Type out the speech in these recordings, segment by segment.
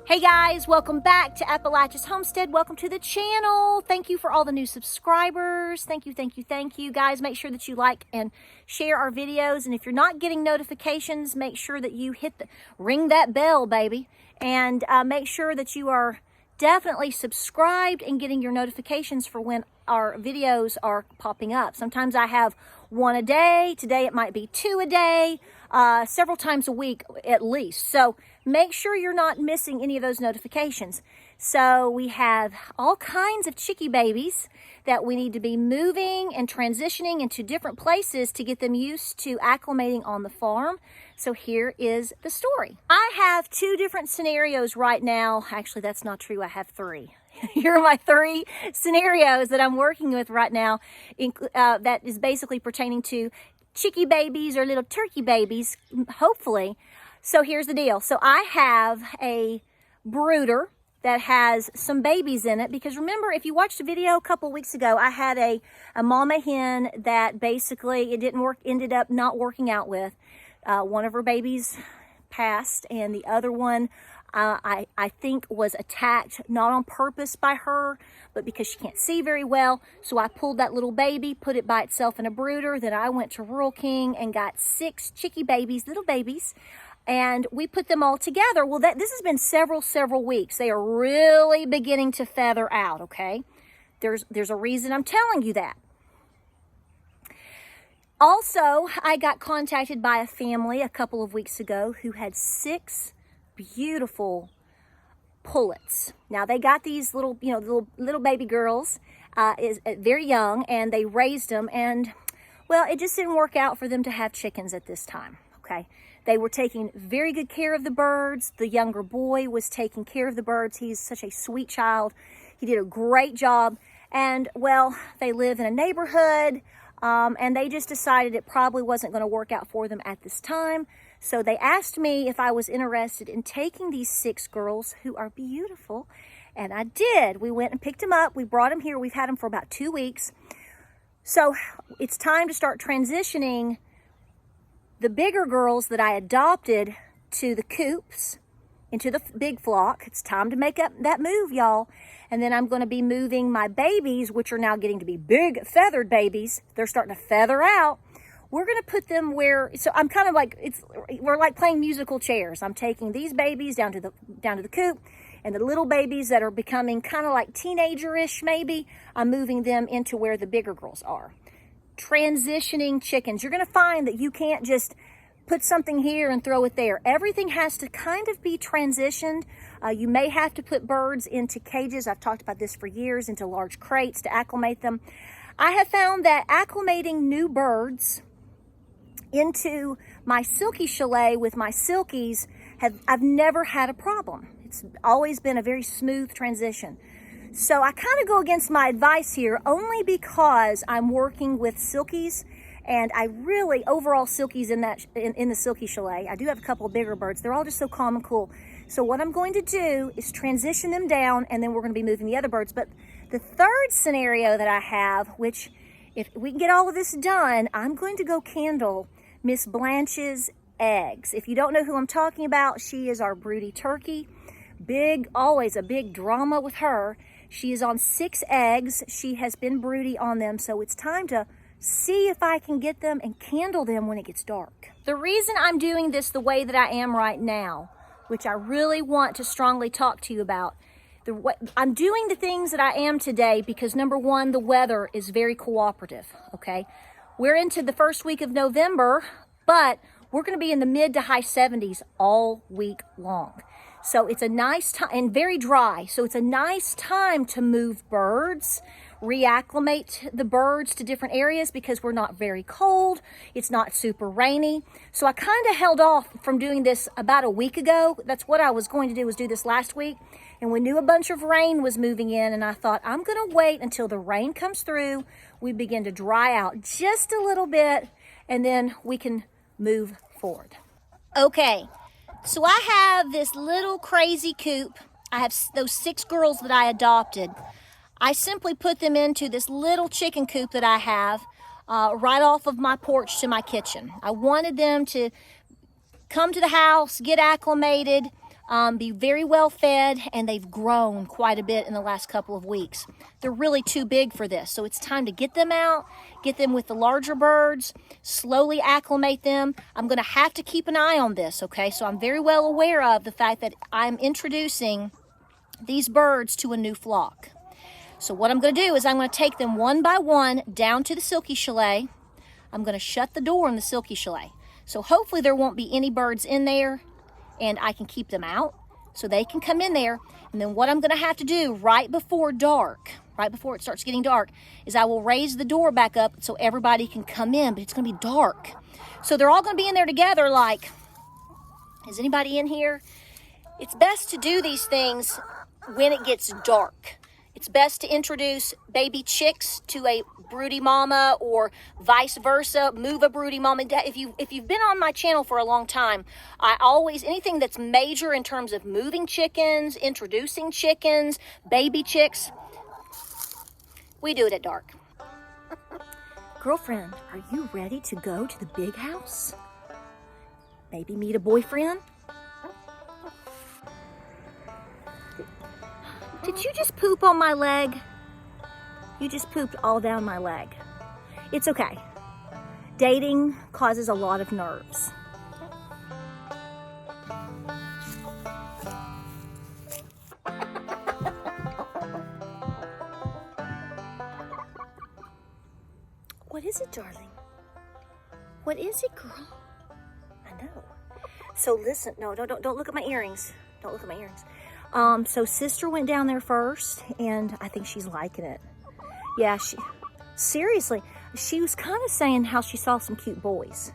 Hey guys, welcome back to Appalachia's Homestead. Welcome to the channel. Thank you for all the new subscribers. Thank you. Guys, make sure that you like and share our videos. And if you're not getting notifications, make sure that you ring that bell, baby. And make sure that you are definitely subscribed and getting your notifications for when our videos are popping up. Sometimes I have one a day. Today it might be 2 a day, several times a week at least. So make sure you're not missing any of those notifications. So we have all kinds of chickie babies that we need to be moving and transitioning into different places to get them used to acclimating on the farm. So here is the story. I have 2 different scenarios right now. Actually, that's not true. I have 3. Here are my 3 scenarios that I'm working with right now that is basically pertaining to chickie babies or little turkey babies, hopefully. So here's the deal. So I have a brooder that has some babies in it, because remember, if you watched a video a couple weeks ago, I had a mama hen that basically it didn't work, ended up not working out with. One of her babies passed, and the other one I think was attacked, not on purpose by her, but because she can't see very well. So I pulled that little baby, put it by itself in a brooder. Then I went to Rural King and got 6 chickie babies, little babies, and we put them all together. Well, this has been several weeks. They are really beginning to feather out, okay? There's a reason I'm telling you that. Also, I got contacted by a family a couple of weeks ago who had 6 beautiful pullets. Now they got these little baby girls, very young, and they raised them, and well, it just didn't work out for them to have chickens at this time. Okay, they were taking very good care of the birds. The younger boy was taking care of the birds. He's such a sweet child. He did a great job, and well, they live in a neighborhood, and they just decided it probably wasn't going to work out for them at this time. So they asked me if I was interested in taking these 6 girls who are beautiful, and I did. We went and picked them up. We brought them here. We've had them for about 2 weeks. So it's time to start transitioning the bigger girls that I adopted to the coops, into the big flock. It's time to make up that move, y'all. And then I'm going to be moving my babies, which are now getting to be big feathered babies. They're starting to feather out. We're going to put them where, so I'm kind of like, we're like playing musical chairs. I'm taking these babies down to the coop, and the little babies that are becoming kind of like teenager-ish maybe, I'm moving them into where the bigger girls are. Transitioning chickens. You're going to find that you can't just put something here and throw it there. Everything has to kind of be transitioned. You may have to put birds into cages. I've talked about this for years, into large crates to acclimate them. I have found that acclimating new birds into my silky chalet with my silkies, I've never had a problem. It's always been a very smooth transition. So I kind of go against my advice here only because I'm working with silkies, and I really, overall silkies in the silky chalet. I do have a couple of bigger birds. They're all just so calm and cool. So what I'm going to do is transition them down, and then we're going to be moving the other birds. But the third scenario that I have, which if we can get all of this done, I'm going to go candle Miss Blanche's eggs. If you don't know who I'm talking about, she is our broody turkey. Always a big drama with her. She is on 6 eggs. She has been broody on them, so it's time to see if I can get them and candle them when it gets dark. The reason I'm doing this the way that I am right now, which I really want to strongly talk to you about, I'm doing the things that I am today because, number one, the weather is very cooperative, okay? We're into the first week of November, but we're going to be in the mid to high 70s all week long. So it's a nice time, and very dry. So it's a nice time to move birds, reacclimate the birds to different areas because we're not very cold. It's not super rainy. So I kind of held off from doing this about a week ago. That's what I was going to do, was do this last week. And we knew a bunch of rain was moving in, and I thought, I'm going to wait until the rain comes through, we begin to dry out just a little bit, and then we can move forward. Okay, so I have this little crazy coop. I have those 6 girls that I adopted. I simply put them into this little chicken coop that I have right off of my porch to my kitchen. I wanted them to come to the house, get acclimated, be very well fed, and they've grown quite a bit in the last couple of weeks. They're really too big for this, so it's time to get them out, get them with the larger birds, slowly acclimate them. I'm going to have to keep an eye on this, okay? So I'm very well aware of the fact that I'm introducing these birds to a new flock. So what I'm going to do is I'm going to take them one by one down to the Silky Chalet. I'm going to shut the door on the Silky Chalet. So hopefully there won't be any birds in there, and I can keep them out so they can come in there. And then what I'm going to have to do right before dark, right before it starts getting dark, is I will raise the door back up so everybody can come in, but it's going to be dark. So they're all going to be in there together like, is anybody in here? It's best to do these things when it gets dark. It's best to introduce baby chicks to a broody mama, or vice versa, move a broody mama. If you've been on my channel for a long time, I always, anything that's major in terms of moving chickens, introducing chickens, baby chicks, we do it at dark. Girlfriend, are you ready to go to the big house? Maybe meet a boyfriend? Did you just poop on my leg? You just pooped all down my leg. It's okay. Dating causes a lot of nerves. What is it, darling? What is it, girl? I know. So listen, no, don't look at my earrings. Don't look at my earrings. So sister went down there first, and I think she's liking it. Yeah, seriously, she was kind of saying how she saw some cute boys.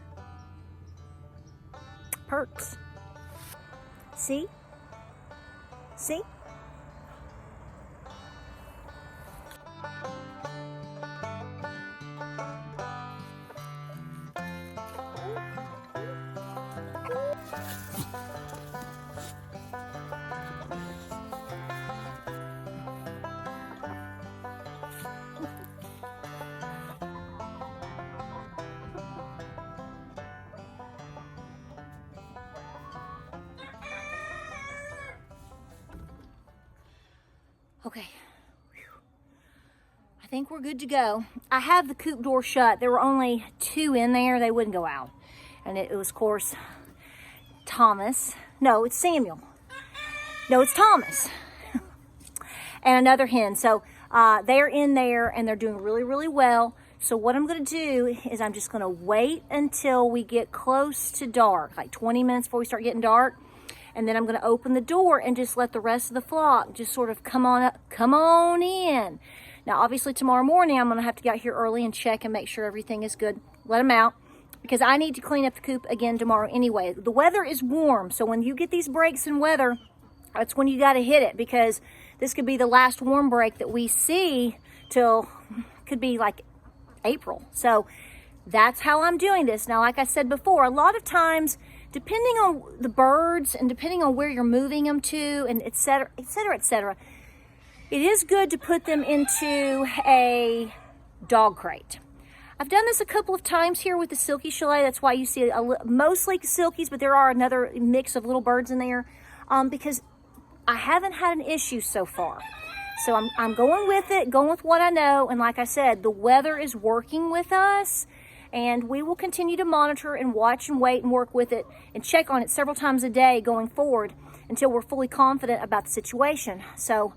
Perks. See? See? Okay, I think we're good to go. I have the coop door shut. There were only 2 in there. They wouldn't go out. And it was, of course, Thomas. No, it's Samuel. No, it's Thomas. And another hen. So they're in there, and they're doing really, really well. So what I'm going to do is I'm just going to wait until we get close to dark, like 20 minutes before we start getting dark. And then I'm going to open the door and just let the rest of the flock just sort of come on up, come on in. Now, obviously, tomorrow morning, I'm going to have to get out here early and check and make sure everything is good. Let them out, because I need to clean up the coop again tomorrow anyway. The weather is warm, so when you get these breaks in weather, that's when you got to hit it, because this could be the last warm break that we see till, could be like April. So that's how I'm doing this. Now, like I said before, a lot of times, depending on the birds and depending on where you're moving them to, and et cetera, et cetera, et cetera, it is good to put them into a dog crate. I've done this a couple of times here with the Silky Chalet. That's why you see mostly silkies, but there are another mix of little birds in there, because I haven't had an issue so far. So I'm going with it, going with what I know. And like I said, the weather is working with us. And we will continue to monitor and watch and wait and work with it and check on it several times a day going forward until we're fully confident about the situation. So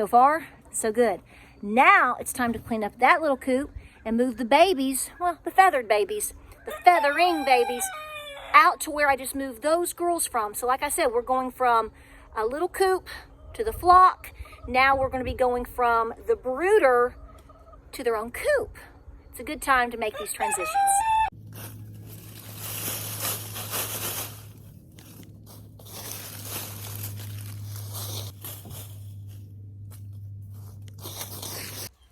far, so good. Now it's time to clean up that little coop and move the babies, well, the feathered babies, the feathering babies, out to where I just moved those girls from. So like I said, we're going from a little coop to the flock. Now we're going to be going from the brooder to their own coop. It's a good time to make these transitions.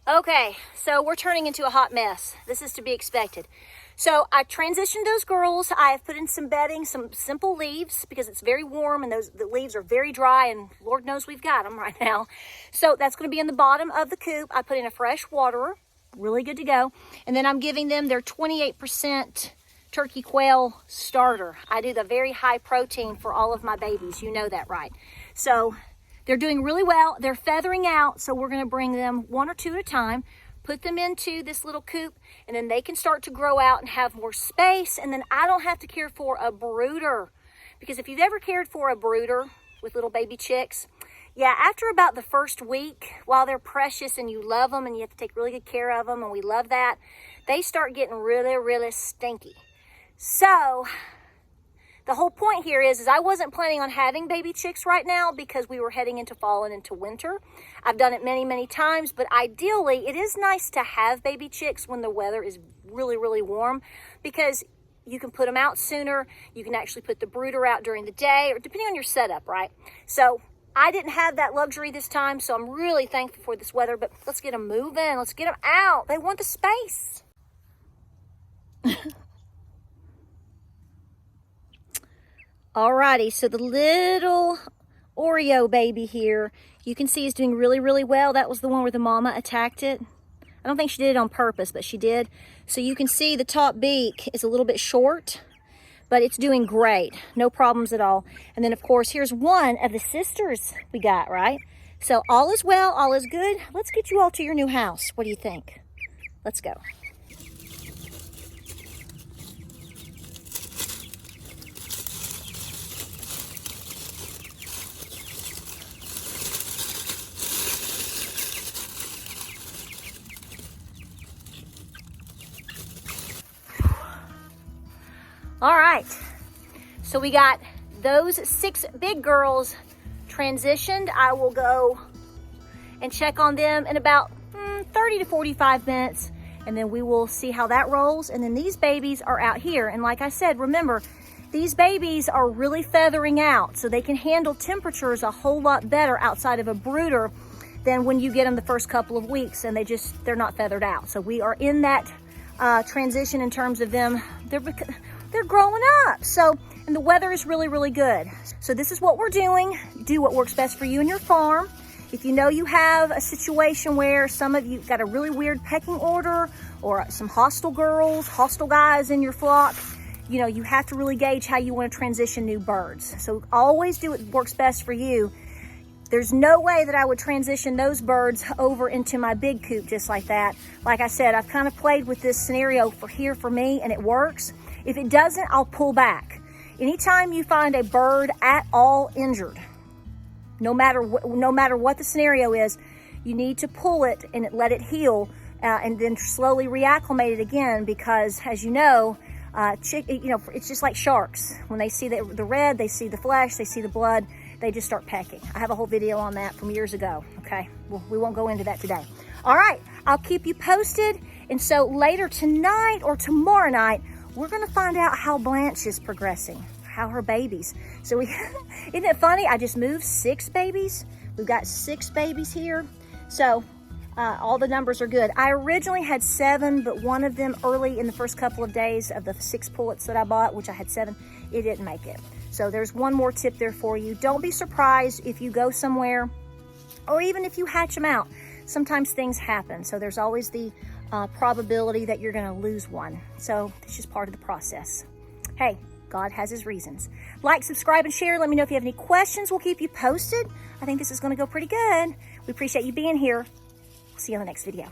Okay, so we're turning into a hot mess. This is to be expected. So I transitioned those girls. I've put in some bedding, some simple leaves, because it's very warm and the leaves are very dry, and Lord knows we've got them right now. So that's going to be in the bottom of the coop. I put in a fresh waterer. Really good to go. And then I'm giving them their 28% turkey quail starter. I do the very high protein for all of my babies. You know that, right? So they're doing really well. They're feathering out, so we're gonna bring them 1 or 2 at a time, put them into this little coop, and then they can start to grow out and have more space, and then I don't have to care for a brooder. Because if you've ever cared for a brooder with little baby chicks, yeah, after about the first week, while they're precious and you love them and you have to take really good care of them, and we love that, they start getting really, really stinky. So the whole point here is I wasn't planning on having baby chicks right now because we were heading into fall and into winter. I've done it many, many times, but ideally it is nice to have baby chicks when the weather is really, really warm, because you can put them out sooner. You can actually put the brooder out during the day, or depending on your setup, right? So I didn't have that luxury this time, so I'm really thankful for this weather, but let's get them moving. Let's get them out. They want the space. Alrighty, so the little Oreo baby here, you can see is doing really, really well. That was the one where the mama attacked it. I don't think she did it on purpose, but she did. So you can see the top beak is a little bit short, but it's doing great. No problems at all. And then, of course, here's one of the sisters we got, right? So all is well, all is good. Let's get you all to your new house. What do you think? Let's go. All right, so we got those 6 big girls transitioned. I will go and check on them in about 30 to 45 minutes, and then we will see how that rolls. And then these babies are out here. And like I said, remember, these babies are really feathering out, so they can handle temperatures a whole lot better outside of a brooder than when you get them the first couple of weeks and they're not feathered out. So we are in that transition in terms of them. They're growing up. So, and the weather is really, really good. So this is what we're doing. Do what works best for you and your farm. If you know you have a situation where some of you got a really weird pecking order, or some hostile girls, hostile guys in your flock, you know, you have to really gauge how you want to transition new birds. So always do what works best for you. There's no way that I would transition those birds over into my big coop just like that. Like I said, I've kind of played with this scenario for me, and it works. If it doesn't, I'll pull back. Anytime you find a bird at all injured, no matter what the scenario is, you need to pull it and let it heal, and then slowly reacclimate it again, because as you know, it's just like sharks. When they see the red, they see the flesh, they see the blood, they just start pecking. I have a whole video on that from years ago, okay? Well, we won't go into that today. All right, I'll keep you posted. And so later tonight or tomorrow night, we're gonna find out how Blanche is progressing, how her babies. So isn't it funny? I just moved 6 babies. We've got 6 babies here. So all the numbers are good. I originally had 7, but one of them early in the first couple of days of the 6 pullets that I bought, which I had 7, it didn't make it. So there's one more tip there for you. Don't be surprised if you go somewhere, or even if you hatch them out. Sometimes things happen. So there's always the probability that you're gonna lose one. So it's just part of the process. Hey, God has his reasons. Like, subscribe, and share. Let me know if you have any questions. We'll keep you posted. I think this is gonna go pretty good. We appreciate you being here. See you on the next video.